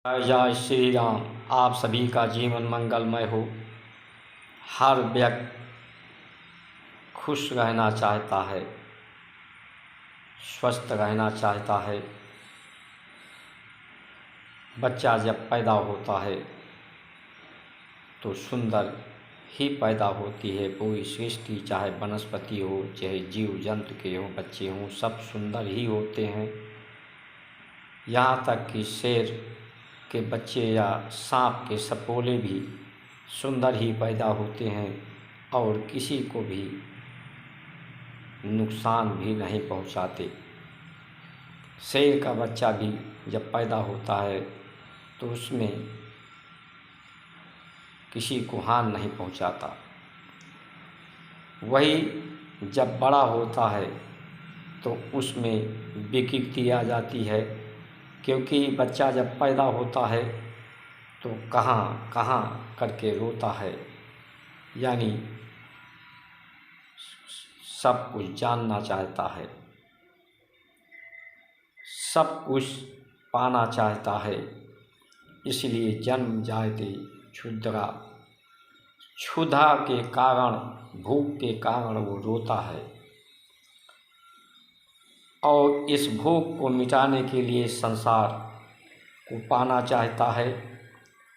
जय जय श्री राम। आप सभी का जीवन मंगलमय हो। हर व्यक्ति खुश रहना चाहता है, स्वस्थ रहना चाहता है। बच्चा जब पैदा होता है तो सुंदर ही पैदा होती है। पूरी सृष्टि, चाहे वनस्पति हो, चाहे जीव जंतु के हों, बच्चे हों, सब सुंदर ही होते हैं। यहाँ तक कि शेर के बच्चे या सांप के सपोले भी सुंदर ही पैदा होते हैं और किसी को भी नुकसान भी नहीं पहुंचाते। शेर का बच्चा भी जब पैदा होता है तो उसमें किसी को हानि नहीं पहुंचाता। वही जब बड़ा होता है तो उसमें विकृति आ जाती है, क्योंकि बच्चा जब पैदा होता है तो कहाँ कहाँ करके रोता है, यानी सब कुछ जानना चाहता है, सब कुछ पाना चाहता है। इसलिए जन्म जायते क्षुद्रा, क्षुधा के कारण, भूख के कारण वो रोता है और इस भूख को मिटाने के लिए संसार को पाना चाहता है।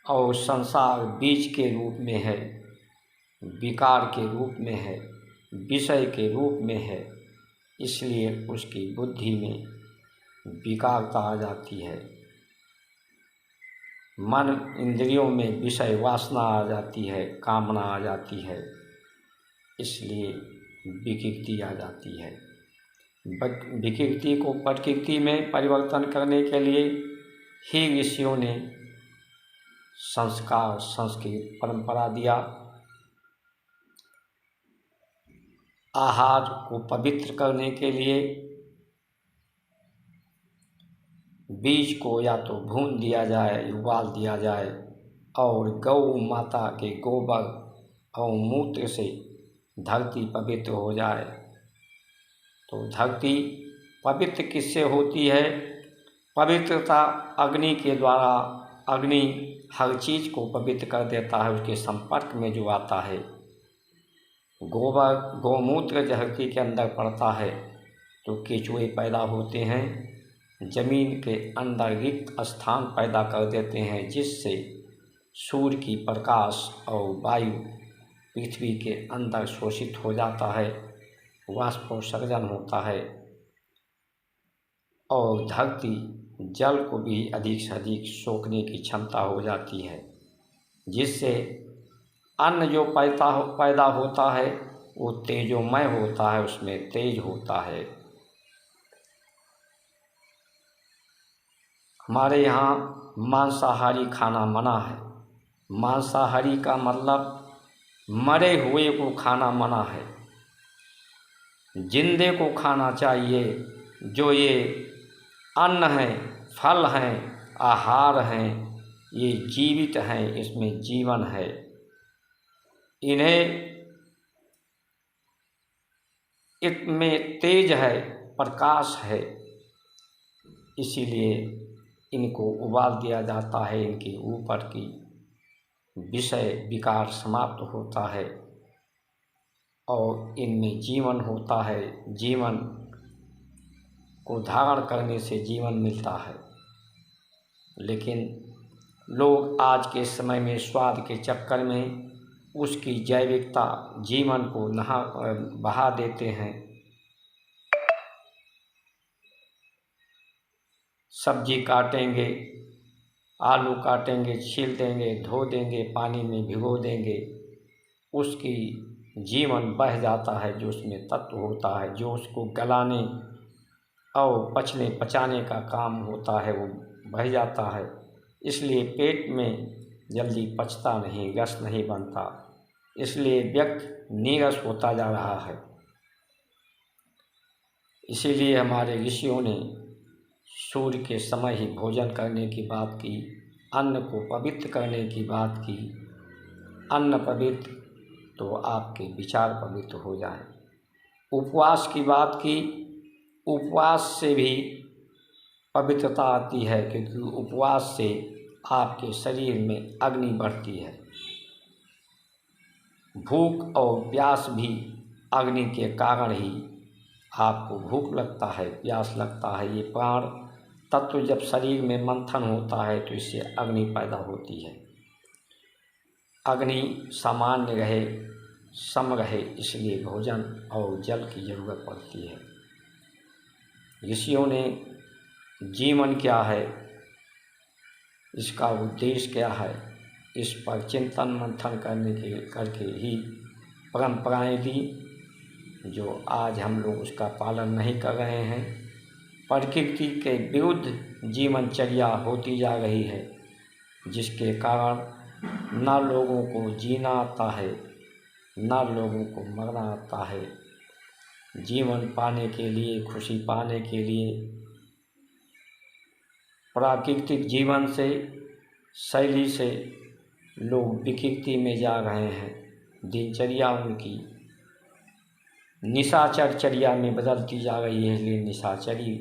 और संसार बीज के रूप में है, विकार के रूप में है, विषय के रूप में है। इसलिए उसकी बुद्धि में विकारता आ जाती है, मन इंद्रियों में विषय वासना आ जाती है, कामना आ जाती है। इसलिए विकृति आ जाती है। विकृति को प्रकृति में परिवर्तन करने के लिए ही ऋषियों ने संस्कार, संस्कृत, परंपरा दिया। आहार को पवित्र करने के लिए बीज को या तो भून दिया जाए, उबाल दिया जाए और गौ माता के गोबर और मूत्र से धरती पवित्र हो जाए। तो धरती पवित्र किससे होती है? पवित्रता अग्नि के द्वारा। अग्नि हर चीज़ को पवित्र कर देता है, उसके संपर्क में जो आता है। गोबर, गौमूत्र धरती के अंदर पड़ता है तो केचुए पैदा होते हैं, जमीन के अंदर रिक्त स्थान पैदा कर देते हैं, जिससे सूर्य की प्रकाश और वायु पृथ्वी के अंदर शोषित हो जाता है, वाष्पोत्सर्जन होता है और धरती जल को भी अधिक से अधिक सोखने की क्षमता हो जाती है, जिससे अन्न जो पैदा होता है वो तेजोमय होता है, उसमें तेज होता है। हमारे यहाँ मांसाहारी खाना मना है। मांसाहारी का मतलब मरे हुए को खाना मना है, जिंदे को खाना चाहिए। जो ये अन्न हैं, फल हैं, आहार हैं, ये जीवित हैं, इसमें जीवन है। इन्हें इनमें तेज है, प्रकाश है, इसीलिए इनको उबाल दिया जाता है। इनके ऊपर की विषय विकार समाप्त होता है और इनमें जीवन होता है। जीवन को धारण करने से जीवन मिलता है। लेकिन लोग आज के समय में स्वाद के चक्कर में उसकी जैविकता, जीवन को बहा देते हैं। सब्जी काटेंगे, आलू काटेंगे, छील देंगे, धो देंगे, पानी में भिगो देंगे, उसकी जीवन बह जाता है। जो उसमें तत्व होता है, जो उसको गलाने और पचाने का काम होता है, वो बह जाता है। इसलिए पेट में जल्दी पचता नहीं, रस नहीं बनता। इसलिए व्यक्ति नीरस होता जा रहा है। इसीलिए हमारे ऋषियों ने सूर्य के समय ही भोजन करने की बात की, अन्न को पवित्र करने की बात की। अन्न पवित्र तो आपके विचार पवित्र हो जाए। उपवास की बात की, उपवास से भी पवित्रता आती है, क्योंकि उपवास से आपके शरीर में अग्नि बढ़ती है। भूख और प्यास भी अग्नि के कारण ही आपको भूख लगता है, प्यास लगता है। ये प्राण तत्व जब शरीर में मंथन होता है तो इससे अग्नि पैदा होती है। अग्नि सामान्य रहे, सम रहे, इसलिए भोजन और जल की जरूरत पड़ती है। ऋषियों ने जीवन क्या है, इसका उद्देश्य क्या है, इस पर चिंतन मंथन करके ही परंपराएं दी, जो आज हम लोग उसका पालन नहीं कर रहे हैं। प्रकृति के विरुद्ध जीवनचर्या होती जा रही है, जिसके कारण न लोगों को जीना आता है, न लोगों को मरना आता है। जीवन पाने के लिए, खुशी पाने के लिए प्राकृतिक जीवन से, शैली से लोग विकृति में जा रहे हैं। दिनचर्या उनकी निशाचरचर्या में बदलती जा रही है, इसलिए निशाचरी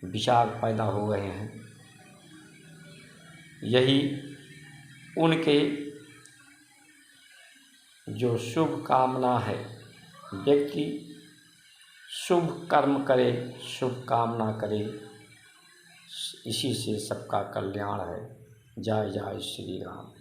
विचार पैदा हो रहे हैं। यही उनके जो शुभ कामना है, व्यक्ति शुभ कर्म करे, शुभ कामना करे, इसी से सबका कल्याण है। जय जय श्री राम।